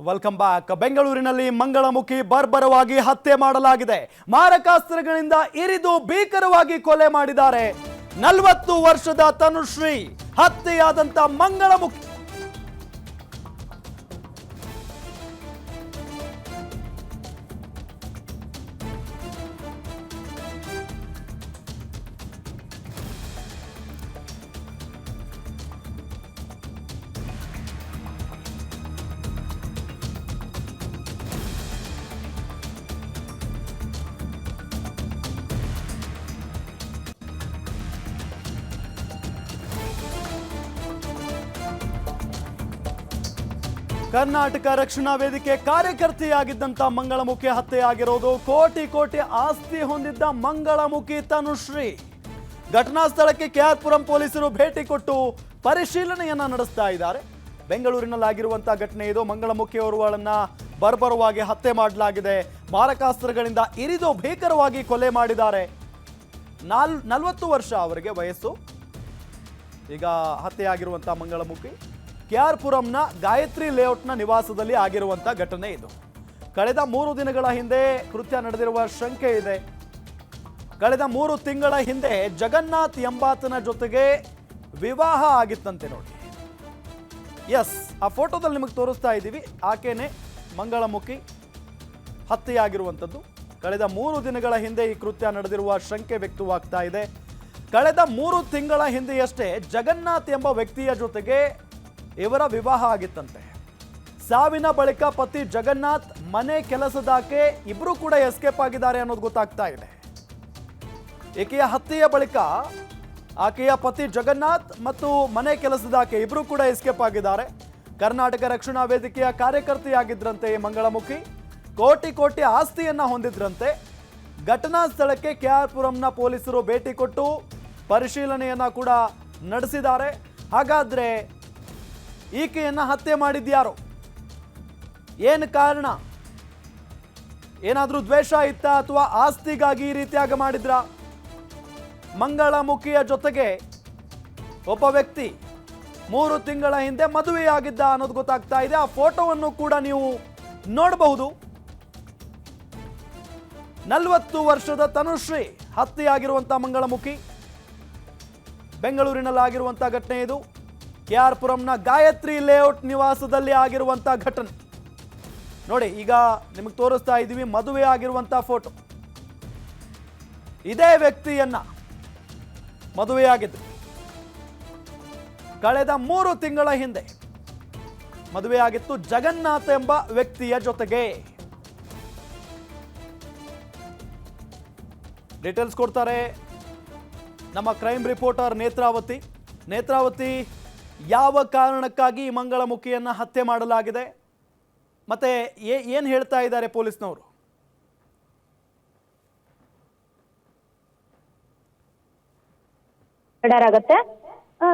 Welcome back. ಬೆಂಗಳೂರಿನಲ್ಲಿ ಮಂಗಳಮುಖಿ ಬರ್ಬರವಾಗಿ ಹತ್ಯೆ ಮಾಡಲಾಗಿದೆ. ಮಾರಕಾಸ್ತ್ರಗಳಿಂದ ಇರಿದು ಭೀಕರವಾಗಿ ಕೊಲೆ ಮಾಡಿದ್ದಾರೆ. 40 ವರ್ಷದ ತನುಶ್ರೀ ಹತ್ಯೆಯಾದಂತ ಮಂಗಳಮುಖಿ. ಕರ್ನಾಟಕ ರಕ್ಷಣಾ ವೇದಿಕೆ ಕಾರ್ಯಕರ್ತೆಯಾಗಿದ್ದಂತ ಮಂಗಳಮುಖಿ ಹತ್ಯೆಯಾಗಿರೋದು. ಕೋಟಿ ಕೋಟಿ ಆಸ್ತಿ ಹೊಂದಿದ್ದ ಮಂಗಳಮುಖಿ ತನುಶ್ರೀ. ಘಟನಾ ಸ್ಥಳಕ್ಕೆ ಕೆಆರ್ಪುರಂ ಪೊಲೀಸರು ಭೇಟಿ ಕೊಟ್ಟು ಪರಿಶೀಲನೆಯನ್ನ ನಡೆಸ್ತಾ ಇದ್ದಾರೆ. ಬೆಂಗಳೂರಿನಲ್ಲಾಗಿರುವಂತಹ ಘಟನೆ ಇದು. ಮಂಗಳಮುಖಿ ಅವರುಗಳನ್ನ ಬರ್ಬರವಾಗಿ ಹತ್ಯೆ ಮಾಡಲಾಗಿದೆ. ಮಾರಕಾಸ್ತ್ರಗಳಿಂದ ಇರಿದು ಭೀಕರವಾಗಿ ಕೊಲೆ ಮಾಡಿದ್ದಾರೆ. 40 ವರ್ಷ ಅವರಿಗೆ ವಯಸ್ಸು. ಈಗ ಹತ್ಯೆಯಾಗಿರುವಂತಹ ಮಂಗಳಮುಖಿ ಕೆಆರ್ಪುರಂನ ಗಾಯತ್ರಿ ಲೇಔಟ್ನ ನಿವಾಸದಲ್ಲಿ ಆಗಿರುವಂಥ ಘಟನೆ ಇದು. ಕಳೆದ 3 ದಿನಗಳ ಹಿಂದೆ ಕೃತ್ಯ ನಡೆದಿರುವ ಶಂಕೆ ಇದೆ. ಕಳೆದ 3 ತಿಂಗಳ ಹಿಂದೆ ಜಗನ್ನಾಥ್ ಎಂಬಾತನ ಜೊತೆಗೆ ವಿವಾಹ ಆಗಿತ್ತಂತೆ. ನೋಡಿ, ಎಸ್, ಆ ಫೋಟೋದಲ್ಲಿ ನಿಮಗೆ ತೋರಿಸ್ತಾ ಇದ್ದೀವಿ. ಆಕೆನೆ ಮಂಗಳಮುಖಿ ಹತ್ಯೆಯಾಗಿರುವಂಥದ್ದು. ಕಳೆದ 3 ದಿನಗಳ ಹಿಂದೆ ಈ ಕೃತ್ಯ ನಡೆದಿರುವ ಶಂಕೆ ವ್ಯಕ್ತವಾಗ್ತಾ ಇದೆ. ಕಳೆದ 3 ತಿಂಗಳ ಹಿಂದೆಯಷ್ಟೇ ಜಗನ್ನಾಥ್ ಎಂಬ ವ್ಯಕ್ತಿಯ ಜೊತೆಗೆ ಇವರ ವಿವಾಹ ಆಗಿತ್ತಂತೆ. ಸಾವಿನ ಬಳಿಕ ಪತಿ ಜಗನ್ನಾಥ್ ಮನೆ ಕೆಲಸದಾಕೆ ಇಬ್ರು ಕೂಡ ಎಸ್ಕೇಪ್ ಆಗಿದ್ದಾರೆ ಅನ್ನೋದು ಗೊತ್ತಾಗ್ತಾ ಇದೆ. ಈಕೆಯ ಹತ್ಯೆಯ ಬಳಿಕ ಆಕೆಯ ಪತಿ ಜಗನ್ನಾಥ್ ಮತ್ತು ಮನೆ ಕೆಲಸದಾಕೆ ಇಬ್ರು ಕೂಡ ಎಸ್ಕೇಪ್ ಆಗಿದ್ದಾರೆ. ಕರ್ನಾಟಕ ರಕ್ಷಣಾ ವೇದಿಕೆಯ ಕಾರ್ಯಕರ್ತೆಯಾಗಿದ್ರಂತೆ ಮಂಗಳಮುಖಿ. ಕೋಟಿ ಕೋಟಿ ಆಸ್ತಿಯನ್ನ ಹೊಂದಿದ್ರಂತೆ. ಘಟನಾ ಸ್ಥಳಕ್ಕೆ ಕೆಆರ್ಪುರಂನ ಪೊಲೀಸರು ಭೇಟಿ ಕೊಟ್ಟು ಪರಿಶೀಲನೆಯನ್ನ ಕೂಡ ನಡೆಸಿದ್ದಾರೆ. ಹಾಗಾದ್ರೆ ಈಕೆಯನ್ನ ಹತ್ಯೆ ಮಾಡಿದ್ಯಾರು? ಏನು ಕಾರಣ? ಏನಾದ್ರೂ ದ್ವೇಷ ಇತ್ತ ಅಥವಾ ಆಸ್ತಿಗಾಗಿ ಈ ರೀತಿಯಾಗಿ ಮಾಡಿದ್ರ? ಮಂಗಳಮುಖಿಯ ಜೊತೆಗೆ ಒಬ್ಬ ವ್ಯಕ್ತಿ 3 ತಿಂಗಳ ಹಿಂದೆ ಮದುವೆಯಾಗಿದ್ದ ಅನ್ನೋದು ಗೊತ್ತಾಗ್ತಾ ಇದೆ. ಆ ಫೋಟೋವನ್ನು ಕೂಡ ನೀವು ನೋಡಬಹುದು. 40 ವರ್ಷದ ತನುಶ್ರೀ ಹತ್ಯೆಯಾಗಿರುವಂತಹ ಮಂಗಳಮುಖಿ. ಬೆಂಗಳೂರಿನಲ್ಲಾಗಿರುವಂತಹ ಘಟನೆ ಇದು. ಕೆಆರ್ಪುರಂನ ಗಾಯತ್ರಿ ಲೇಔಟ್ ನಿವಾಸದಲ್ಲಿ ಆಗಿರುವಂತಹ ಘಟನೆ ನೋಡಿ. ಈಗ ನಿಮಗೆ ತೋರಿಸ್ತಾ ಇದ್ದೀವಿ ಮದುವೆ ಆಗಿರುವಂತಹ ಫೋಟೋ. ಇದೇ ವ್ಯಕ್ತಿಯನ್ನ ಮದುವೆಯಾಗಿದ್ದು ಕಳೆದ 3 ತಿಂಗಳ ಹಿಂದೆ ಮದುವೆಯಾಗಿತ್ತು ಜಗನ್ನಾಥ್ ಎಂಬ ವ್ಯಕ್ತಿಯ ಜೊತೆಗೆ. ಡೀಟೇಲ್ಸ್ ಕೊಡ್ತಾರೆ ನಮ್ಮ ಕ್ರೈಮ್ ರಿಪೋರ್ಟರ್ ನೇತ್ರಾವತಿ. ಯಾವ ಕಾರಣಕ್ಕಾಗಿ ಮಂಗಳಮುಖಿಯನ್ನ ಹತ್ಯೆ ಮಾಡಲಾಗಿದೆ ಮತ್ತೆ ಏನು ಹೇಳ್ತಾ ಇದ್ದಾರೆ ಪೊಲೀಸ್ನವರು?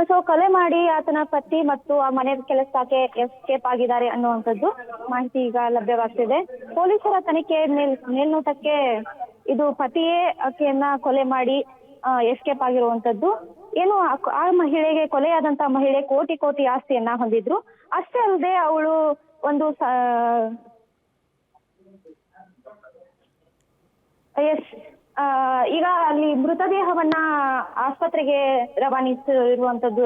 ಸೊ ಕೊಲೆ ಮಾಡಿ ಆತನ ಪತಿ ಮತ್ತು ಆ ಮನೆ ಕೆಲಸಕ್ಕೆ ಎಸ್ಕೇಪ್ ಆಗಿದ್ದಾರೆ ಅನ್ನುವಂಥದ್ದು ಮಾಹಿತಿ ಈಗ ಲಭ್ಯವಾಗ್ತಿದೆ. ಪೊಲೀಸರ ತನಿಖೆ ಮೇಲ್ನೋಟಕ್ಕೆ ಇದು ಪತಿಯೇ ಆಕೆಯನ್ನ ಕೊಲೆ ಮಾಡಿ ಎಸ್ಕೇಪ್ ಆಗಿರುವಂತದ್ದು. ಏನು ಆ ಮಹಿಳೆಗೆ, ಕೊಲೆಯಾದಂತ ಮಹಿಳೆ ಕೋಟಿ ಕೋಟಿ ಆಸ್ತಿಯನ್ನ ಹೊಂದಿದ್ರು. ಅಷ್ಟೇ ಅಲ್ಲದೆ ಅವಳು ಒಂದು ಈಗ ಅಲ್ಲಿ ಮೃತದೇಹವನ್ನ ಆಸ್ಪತ್ರೆಗೆ ರವಾನಿಸಿರುವಂತದ್ದು.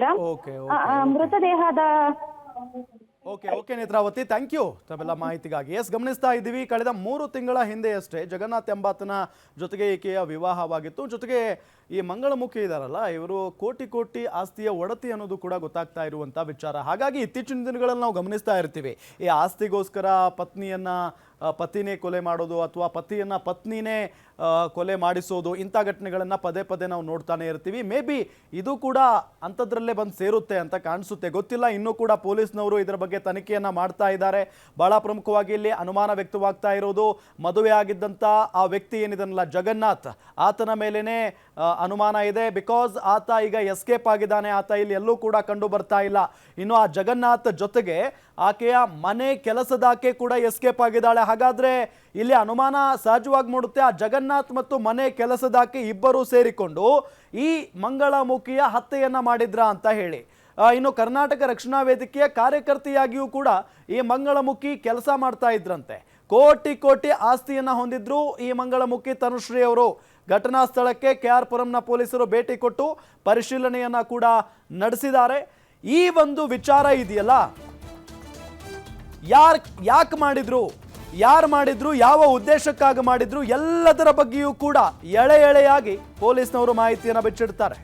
ಮೃತದೇಹದ ಓಕೆ ನೇತ್ರಾವತಿ, ಥ್ಯಾಂಕ್ ಯು ತಮ್ಮೆಲ್ಲ ಮಾಹಿತಿಗಾಗಿ. ಎಸ್, ಗಮನಿಸ್ತಾ ಇದ್ದೀವಿ ಕಳೆದ 3 ತಿಂಗಳ ಹಿಂದೆಯಷ್ಟೇ ಜಗನ್ನಾಥ್ ಎಂಬಾತನ ಜೊತೆಗೆ ಈಕೆಯ ವಿವಾಹವಾಗಿತ್ತು. ಜೊತೆಗೆ ಈ ಮಂಗಳಮುಖಿ ಇದಾರಲ್ಲ, ಇವರು ಕೋಟಿ ಕೋಟಿ ಆಸ್ತಿಯ ಒಡತಿ ಅನ್ನೋದು ಕೂಡ ಗೊತ್ತಾಗ್ತಾ ಇರುವಂಥ ವಿಚಾರ. ಹಾಗಾಗಿ ಇತ್ತೀಚಿನ ದಿನಗಳಲ್ಲಿ ನಾವು ಗಮನಿಸ್ತಾ ಇರ್ತೀವಿ ಈ ಆಸ್ತಿಗೋಸ್ಕರ ಪತಿನೇ ಕೊಲೆ ಮಾಡೋದು ಅಥವಾ ಪತಿಯನ್ನ ಪತ್ನಿನೇ ಕೊಲೆ ಮಾಡಿಸೋದು, ಇಂಥ ಘಟನೆಗಳನ್ನು ಪದೇ ಪದೇ ನಾವು ನೋಡ್ತಾನೆ ಇರ್ತೀವಿ. ಮೇ ಬಿ ಇದು ಕೂಡ ಅಂಥದ್ರಲ್ಲೇ ಬಂದು ಸೇರುತ್ತೆ ಅಂತ ಕಾಣಿಸುತ್ತೆ, ಗೊತ್ತಿಲ್ಲ. ಇನ್ನೂ ಕೂಡ ಪೊಲೀಸ್ನವರು ಇದರ ಬಗ್ಗೆ ತನಿಖೆಯನ್ನು ಮಾಡ್ತಾ ಇದ್ದಾರೆ. ಭಾಳ ಪ್ರಮುಖವಾಗಿ ಇಲ್ಲಿ ಅನುಮಾನ ವ್ಯಕ್ತವಾಗ್ತಾ ಇರೋದು ಮದುವೆ ಆಗಿದ್ದಂಥ ಆ ವ್ಯಕ್ತಿ ಏನಿದನಲ್ಲ ಜಗನ್ನಾಥ್, ಆತನ ಮೇಲೇನೆ ಅನುಮಾನ ಇದೆ. ಬಿಕಾಸ್ ಆತ ಈಗ ಎಸ್ಕೇಪ್ ಆಗಿದ್ದಾನೆ, ಆತ ಇಲ್ಲಿ ಎಲ್ಲೂ ಕೂಡ ಕಂಡು ಬರ್ತಾ ಇಲ್ಲ. ಇನ್ನು ಆ ಜಗನ್ನಾಥ್ ಜೊತೆಗೆ ಆಕೆಯ ಮನೆ ಕೆಲಸದಾಕೆ ಕೂಡ ಎಸ್ಕೇಪ್ ಆಗಿದ್ದಾಳೆ. ಹಾಗಾದ್ರೆ ಇಲ್ಲಿ ಅನುಮಾನ ಸಹಜವಾಗಿ ಮೂಡುತ್ತೆ, ಆ ಜಗನ್ನಾಥ್ ಮತ್ತು ಮನೆ ಕೆಲಸದಾಕೆ ಇಬ್ಬರು ಸೇರಿಕೊಂಡು ಈ ಮಂಗಳಮುಖಿಯ ಹತ್ಯೆಯನ್ನ ಮಾಡಿದ್ರ ಅಂತ ಹೇಳಿ. ಇನ್ನು ಕರ್ನಾಟಕ ರಕ್ಷಣಾ ವೇದಿಕೆಯ ಕಾರ್ಯಕರ್ತೆಯಾಗಿಯೂ ಕೂಡ ಈ ಮಂಗಳಮುಖಿ ಕೆಲಸ ಮಾಡ್ತಾ ಇದ್ರಂತೆ. ಕೋಟಿ ಕೋಟಿ ಆಸ್ತಿಯನ್ನ ಹೊಂದಿದ್ರು ಈ ಮಂಗಳಮುಖಿ ತನುಶ್ರೀ ಅವರು. ಘಟನಾ ಸ್ಥಳಕ್ಕೆ KR ಪುರಂನ ಪೊಲೀಸರು ಭೇಟಿ ಕೊಟ್ಟು ಪರಿಶೀಲನೆಯನ್ನ ಕೂಡ ನಡೆಸಿದ್ದಾರೆ. ಈ ಒಂದು ವಿಚಾರ ಇದೆಯಲ್ಲ, ಯಾಕೆ ಮಾಡಿದ್ರು, ಯಾರು ಮಾಡಿದ್ರು, ಯಾವ ಉದ್ದೇಶಕ್ಕಾಗಿ ಮಾಡಿದ್ರು, ಎಲ್ಲದರ ಬಗ್ಗೆಯೂ ಕೂಡ ಎಳೆ ಎಳೆಯಾಗಿ ಪೊಲೀಸ್ನವರು ಮಾಹಿತಿಯನ್ನು ಬಿಚ್ಚಿಡ್ತಾರೆ.